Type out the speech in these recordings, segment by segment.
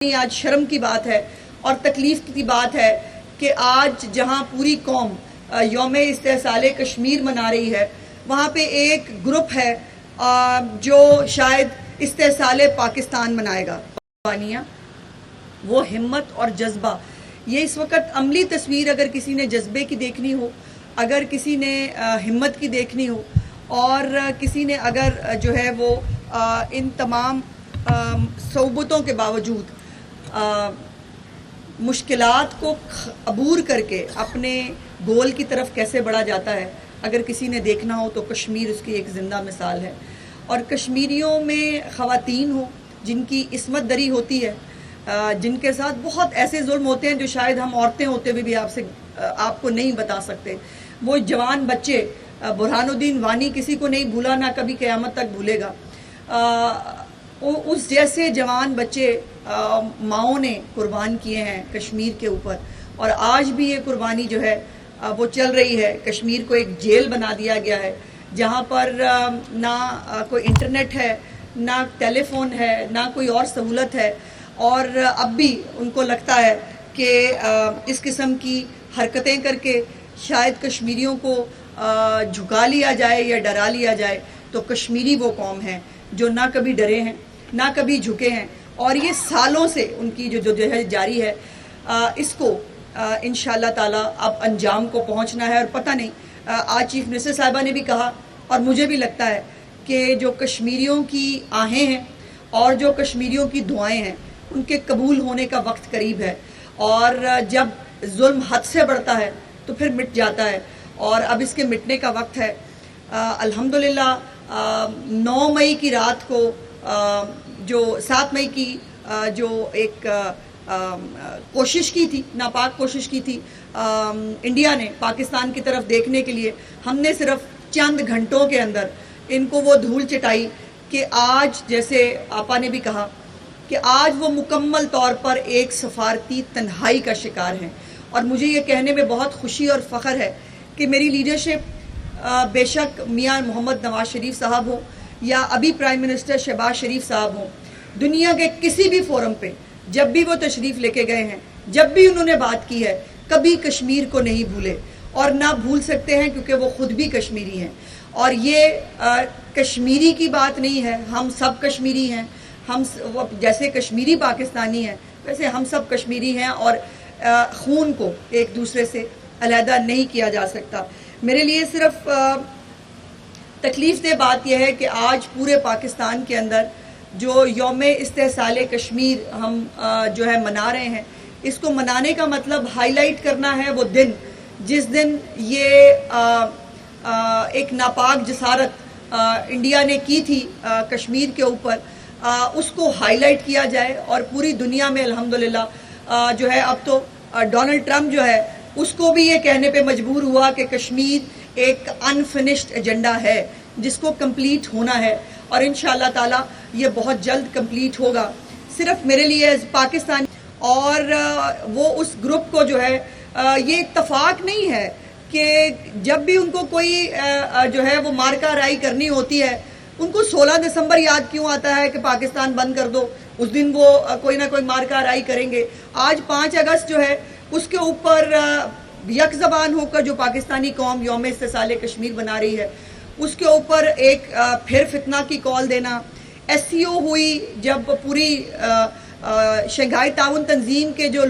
آج شرم کی بات ہے اور تکلیف کی بات ہے کہ آج جہاں پوری قوم یوم استحصال کشمیر منا رہی ہے، وہاں پہ ایک گروپ ہے جو شاید استحصال پاکستان منائے گا۔ وہ ہمت اور جذبہ، یہ اس وقت عملی تصویر اگر کسی نے جذبے کی دیکھنی ہو، اگر کسی نے ہمت کی دیکھنی ہو، اور کسی نے اگر جو ہے وہ ان تمام صعوبتوں کے باوجود مشکلات کو عبور کر کے اپنے گول کی طرف کیسے بڑھا جاتا ہے، اگر کسی نے دیکھنا ہو تو کشمیر اس کی ایک زندہ مثال ہے۔ اور کشمیریوں میں خواتین ہوں جن کی عصمت دری ہوتی ہے، جن کے ساتھ بہت ایسے ظلم ہوتے ہیں جو شاید ہم عورتیں ہوتے ہوئے بھی آپ کو نہیں بتا سکتے۔ وہ جوان بچے، برہان الدین وانی کسی کو نہیں بھولا، نہ کبھی قیامت تک بھولے گا۔ اس جیسے جوان بچے ماؤں نے قربان کیے ہیں کشمیر کے اوپر، اور آج بھی یہ قربانی جو ہے وہ چل رہی ہے۔ کشمیر کو ایک جیل بنا دیا گیا ہے جہاں پر نہ کوئی انٹرنیٹ ہے، نہ ٹیلی فون ہے، نہ کوئی اور سہولت ہے، اور اب بھی ان کو لگتا ہے کہ اس قسم کی حرکتیں کر کے شاید کشمیریوں کو جھکا لیا جائے یا ڈرا لیا جائے۔ تو کشمیری وہ قوم ہے جو نہ کبھی ڈرے ہیں، نہ کبھی جھکے ہیں، اور یہ سالوں سے ان کی جو جاری ہے، اس کو انشاءاللہ تعالی اب انجام کو پہنچنا ہے۔ اور پتہ نہیں، آج چیف منسٹر صاحبہ نے بھی کہا، اور مجھے بھی لگتا ہے کہ جو کشمیریوں کی آہیں ہیں اور جو کشمیریوں کی دعائیں ہیں، ان کے قبول ہونے کا وقت قریب ہے، اور جب ظلم حد سے بڑھتا ہے تو پھر مٹ جاتا ہے، اور اب اس کے مٹنے کا وقت ہے۔ الحمدللہ 9 مئی کی رات کو جو 7 مئی کی جو ایک کوشش کی تھی، ناپاک کوشش کی تھی انڈیا نے پاکستان کی طرف دیکھنے کے لیے، ہم نے صرف چند گھنٹوں کے اندر ان کو وہ دھول چٹائی کہ آج، جیسے آپا نے بھی کہا، کہ آج وہ مکمل طور پر ایک سفارتی تنہائی کا شکار ہیں۔ اور مجھے یہ کہنے میں بہت خوشی اور فخر ہے کہ میری لیڈرشپ، بے شک میاں محمد نواز شریف صاحب ہوں یا ابھی پرائم منسٹر شہباز شریف صاحب ہوں، دنیا کے کسی بھی فورم پہ جب بھی وہ تشریف لے کے گئے ہیں، جب بھی انہوں نے بات کی ہے، کبھی کشمیر کو نہیں بھولے، اور نہ بھول سکتے ہیں کیونکہ وہ خود بھی کشمیری ہیں۔ اور یہ کشمیری کی بات نہیں ہے، ہم سب کشمیری ہیں، ہم جیسے کشمیری پاکستانی ہیں ویسے ہم سب کشمیری ہیں، اور خون کو ایک دوسرے سے علیحدہ نہیں کیا جا سکتا۔ میرے لیے صرف تکلیف دہ بات یہ ہے کہ آج پورے پاکستان کے اندر جو یوم استحصال کشمیر ہم جو ہے منا رہے ہیں، اس کو منانے کا مطلب ہائی لائٹ کرنا ہے وہ دن جس دن یہ ایک ناپاک جسارت انڈیا نے کی تھی کشمیر کے اوپر، اس کو ہائی لائٹ کیا جائے، اور پوری دنیا میں الحمدللہ جو ہے اب تو ڈونلڈ ٹرمپ جو ہے اس کو بھی یہ کہنے پہ مجبور ہوا کہ کشمیر ایک انفنشڈ ایجنڈا ہے جس کو کمپلیٹ ہونا ہے، اور انشاءاللہ تعالی یہ بہت جلد کمپلیٹ ہوگا۔ صرف میرے لیے پاکستان اور وہ اس گروپ کو جو ہے یہ اتفاق نہیں ہے کہ جب بھی ان کو کوئی جو ہے وہ مارکہ رائی کرنی ہوتی ہے، ان کو 16 دسمبر یاد کیوں آتا ہے کہ پاکستان بند کر دو، اس دن وہ کوئی نہ کوئی مارکہ رائی کریں گے۔ آج 5 اگست جو ہے اس کے اوپر یک زبان ہو کر جو پاکستانی قوم یوم استحصال کشمیر بنا رہی ہے، اس کے اوپر ایک پھر فتنہ کی کال دینا۔ SCO ہوئی جب پوری شنگھائی تعاون تنظیم کے جو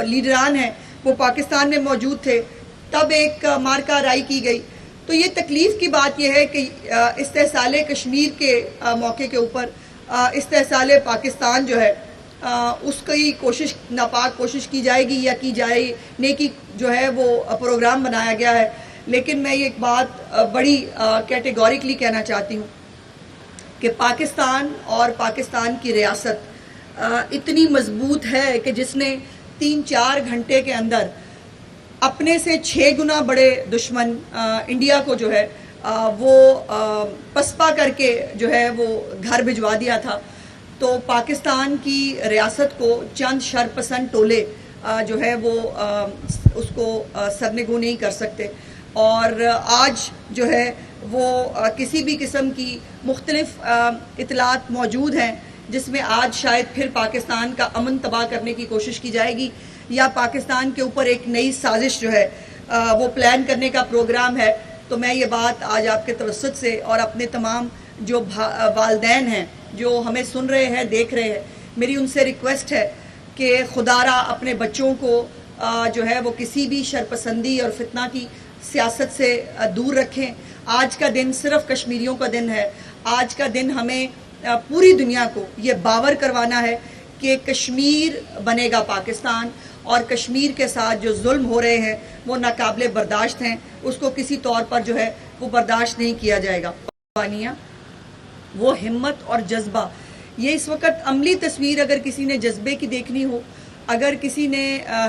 لیڈران ہیں وہ پاکستان میں موجود تھے، تب ایک مارکہ رائی کی گئی۔ تو یہ تکلیف کی بات یہ ہے کہ استحصال کشمیر کے موقع کے اوپر استحصال پاکستان جو ہے اس کی کوشش، ناپاک کوشش کی جائے گی یا کی جائے نیکی جو ہے وہ پروگرام بنایا گیا ہے۔ لیکن میں یہ ایک بات بڑی کیٹیگوریکلی کہنا چاہتی ہوں کہ پاکستان اور پاکستان کی ریاست اتنی مضبوط ہے کہ جس نے 3-4 گھنٹے کے اندر اپنے سے 6 گنا بڑے دشمن انڈیا کو جو ہے وہ پسپا کر کے جو ہے وہ گھر بھجوا دیا تھا۔ تو پاکستان کی ریاست کو چند شرپسند ٹولے جو ہے وہ اس کو سرنگو نہیں کر سکتے، اور آج جو ہے وہ کسی بھی قسم کی مختلف اطلاعات موجود ہیں جس میں آج شاید پھر پاکستان کا امن تباہ کرنے کی کوشش کی جائے گی یا پاکستان کے اوپر ایک نئی سازش جو ہے وہ پلان کرنے کا پروگرام ہے. تو میں یہ بات آج آپ کے توسط سے اور اپنے تمام جو والدین ہیں جو ہمیں سن رہے ہیں دیکھ رہے ہیں, میری ان سے ریکویسٹ ہے کہ خدا را اپنے بچوں کو جو ہے وہ کسی بھی شرپسندی اور فتنہ کی سیاست سے دور رکھیں. آج کا دن صرف کشمیریوں کا دن ہے. آج کا دن ہمیں پوری دنیا کو یہ باور کروانا ہے کہ کشمیر بنے گا پاکستان, اور کشمیر کے ساتھ جو ظلم ہو رہے ہیں وہ ناقابل برداشت ہیں, اس کو کسی طور پر جو ہے وہ برداشت نہیں کیا جائے گا. وہ ہمت اور جذبہ, یہ اس وقت عملی تصویر اگر کسی نے جذبے کی دیکھنی ہو, اگر کسی نے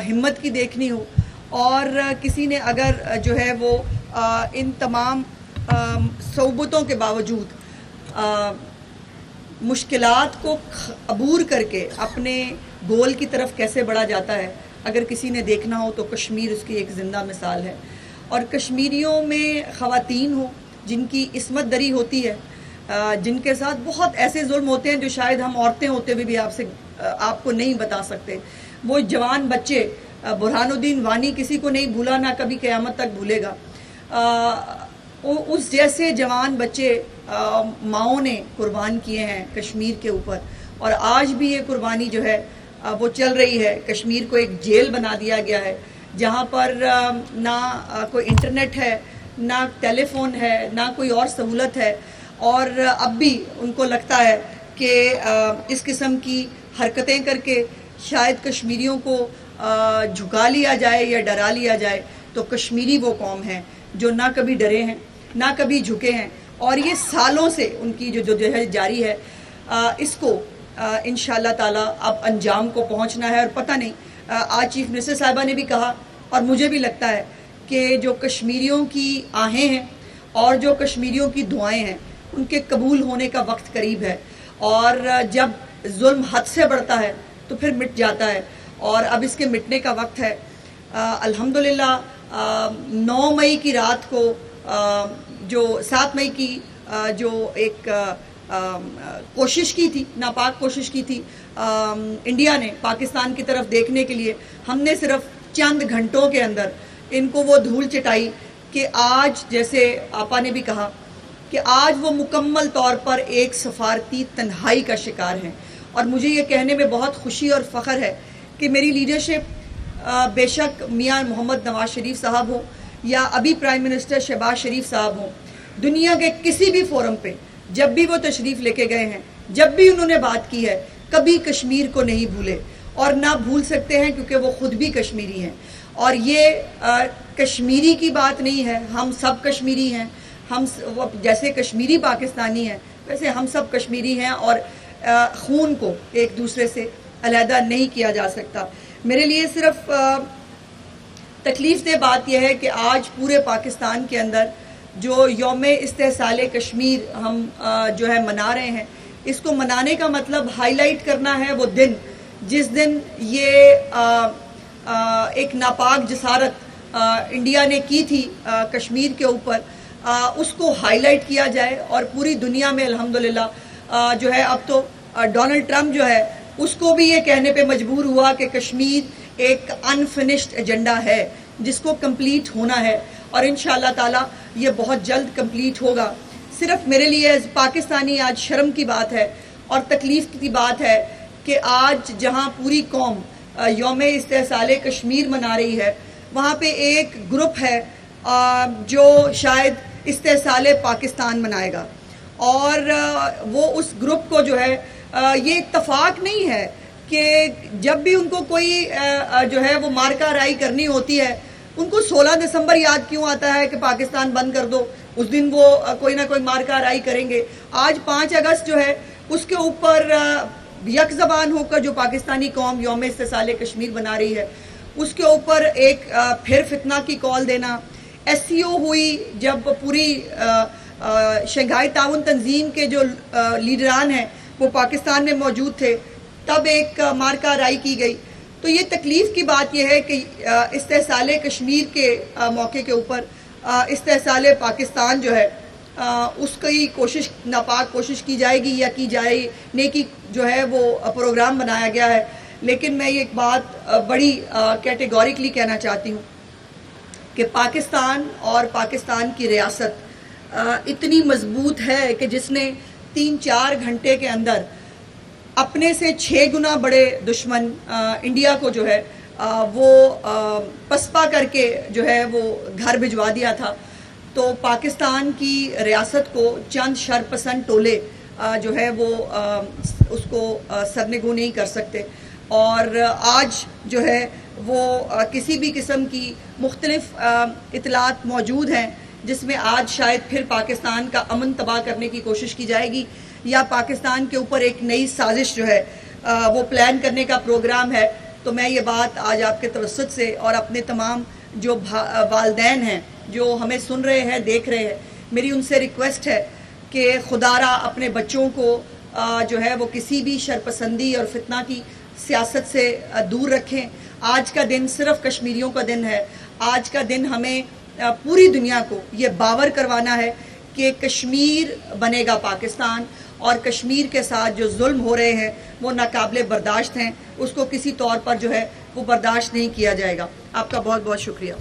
ہمت کی دیکھنی ہو, اور کسی نے اگر جو ہے وہ ان تمام صعوبتوں کے باوجود مشکلات کو عبور کر کے اپنے گول کی طرف کیسے بڑھا جاتا ہے, اگر کسی نے دیکھنا ہو تو کشمیر اس کی ایک زندہ مثال ہے. اور کشمیریوں میں خواتین ہوں جن کی عصمت دری ہوتی ہے, جن کے ساتھ بہت ایسے ظلم ہوتے ہیں جو شاید ہم عورتیں ہوتے ہوئے بھی آپ کو نہیں بتا سکتے. وہ جوان بچے, برہان الدین وانی کسی کو نہیں بھولا, نہ کبھی قیامت تک بھولے گا. اس جیسے جوان بچے ماؤں نے قربان کیے ہیں کشمیر کے اوپر, اور آج بھی یہ قربانی جو ہے وہ چل رہی ہے. کشمیر کو ایک جیل بنا دیا گیا ہے جہاں پر نہ کوئی انٹرنیٹ ہے, نہ ٹیلی فون ہے, نہ کوئی اور سہولت ہے, اور اب بھی ان کو لگتا ہے کہ اس قسم کی حرکتیں کر کے شاید کشمیریوں کو جھکا لیا جائے یا ڈرا لیا جائے. تو کشمیری وہ قوم ہیں جو نہ کبھی ڈرے ہیں نہ کبھی جھکے ہیں, اور یہ سالوں سے ان کی جو جدوجہد جاری ہے, اس کو انشاءاللہ تعالیٰ اب انجام کو پہنچنا ہے. اور پتہ نہیں, آج چیف منسٹر صاحبہ نے بھی کہا, اور مجھے بھی لگتا ہے کہ جو کشمیریوں کی آہیں ہیں اور جو کشمیریوں کی دعائیں ہیں ان کے قبول ہونے کا وقت قریب ہے. اور جب ظلم حد سے بڑھتا ہے تو پھر مٹ جاتا ہے, اور اب اس کے مٹنے کا وقت ہے. الحمدللہ 9 مئی کی رات کو جو 7 مئی کی جو ایک کوشش کی تھی, ناپاک کوشش کی تھی انڈیا نے پاکستان کی طرف دیکھنے کے لیے, ہم نے صرف چند گھنٹوں کے اندر ان کو وہ دھول چٹائی کہ آج, جیسے آپا نے بھی کہا, کہ آج وہ مکمل طور پر ایک سفارتی تنہائی کا شکار ہیں. اور مجھے یہ کہنے میں بہت خوشی اور فخر ہے کہ میری لیڈرشپ, بے شک میاں محمد نواز شریف صاحب ہوں یا ابھی پرائم منسٹر شہباز شریف صاحب ہوں, دنیا کے کسی بھی فورم پہ جب بھی وہ تشریف لے کے گئے ہیں, جب بھی انہوں نے بات کی ہے, کبھی کشمیر کو نہیں بھولے اور نہ بھول سکتے ہیں, کیونکہ وہ خود بھی کشمیری ہیں. اور یہ کشمیری کی بات نہیں ہے, ہم سب کشمیری ہیں. ہم جیسے کشمیری پاکستانی ہیں ویسے ہم سب کشمیری ہیں, اور خون کو ایک دوسرے سے علیحدہ نہیں کیا جا سکتا. میرے لیے صرف تکلیف دہ بات یہ ہے کہ آج پورے پاکستان کے اندر جو یوم استحصال کشمیر ہم جو ہے منا رہے ہیں, اس کو منانے کا مطلب ہائی لائٹ کرنا ہے وہ دن جس دن یہ ایک ناپاک جسارت انڈیا نے کی تھی کشمیر کے اوپر, اس کو ہائی لائٹ کیا جائے. اور پوری دنیا میں الحمدللہ جو ہے اب تو ڈونلڈ ٹرمپ جو ہے اس کو بھی یہ کہنے پہ مجبور ہوا کہ کشمیر ایک انفنشڈ ایجنڈا ہے جس کو کمپلیٹ ہونا ہے, اور انشاءاللہ تعالی یہ بہت جلد کمپلیٹ ہوگا. صرف میرے لیے پاکستانی آج شرم کی بات ہے اور تکلیف کی بات ہے کہ آج جہاں پوری قوم یوم استحصال کشمیر منا رہی ہے, وہاں پہ ایک گروپ ہے جو شاید استحصال پاکستان منائے گا, اور وہ اس گروپ کو جو ہے یہ اتفاق نہیں ہے کہ جب بھی ان کو کوئی جو ہے وہ مارکہ رائی کرنی ہوتی ہے, ان کو 16 دسمبر یاد کیوں آتا ہے کہ پاکستان بند کر دو, اس دن وہ کوئی نہ کوئی مارکہ رائی کریں گے. آج 5 اگست جو ہے اس کے اوپر یک زبان ہو کر جو پاکستانی قوم یوم استحصال کشمیر بنا رہی ہے, اس کے اوپر ایک پھر فتنہ کی کال دینا. SCO ہوئی جب پوری شنگھائی تعاون تنظیم کے جو لیڈران ہیں وہ پاکستان میں موجود تھے, تب ایک مارکہ رائی کی گئی. تو یہ تکلیف کی بات یہ ہے کہ استحصال کشمیر کے موقع کے اوپر استحصال پاکستان جو ہے اس کی کوشش ناپاک کوشش کی جائے گی یا کی جانے کی جو ہے وہ پروگرام بنایا گیا ہے. لیکن میں یہ ایک بات بڑی کیٹیگوریکلی کہنا چاہتی ہوں کہ پاکستان اور پاکستان کی ریاست اتنی مضبوط ہے کہ جس نے 3-4 گھنٹے کے اندر اپنے سے 6 گنا بڑے دشمن انڈیا کو جو ہے وہ پسپا کر کے جو ہے وہ گھر بھجوا دیا تھا. تو پاکستان کی ریاست کو چند شرپسند ٹولے جو ہے وہ اس کو سرنگو نہیں کر سکتے. اور آج جو ہے وہ کسی بھی قسم کی مختلف اطلاعات موجود ہیں جس میں آج شاید پھر پاکستان کا امن تباہ کرنے کی کوشش کی جائے گی یا پاکستان کے اوپر ایک نئی سازش جو ہے وہ پلان کرنے کا پروگرام ہے. تو میں یہ بات آج آپ کے توسط سے اور اپنے تمام جو والدین ہیں جو ہمیں سن رہے ہیں دیکھ رہے ہیں, میری ان سے ریکویسٹ ہے کہ خدا را اپنے بچوں کو جو ہے وہ کسی بھی شرپسندی اور فتنہ کی سیاست سے دور رکھیں. آج کا دن صرف کشمیریوں کا دن ہے. آج کا دن ہمیں پوری دنیا کو یہ باور کروانا ہے کہ کشمیر بنے گا پاکستان, اور کشمیر کے ساتھ جو ظلم ہو رہے ہیں وہ ناقابل برداشت ہیں. اس کو کسی طور پر جو ہے وہ برداشت نہیں کیا جائے گا. آپ کا بہت بہت شکریہ.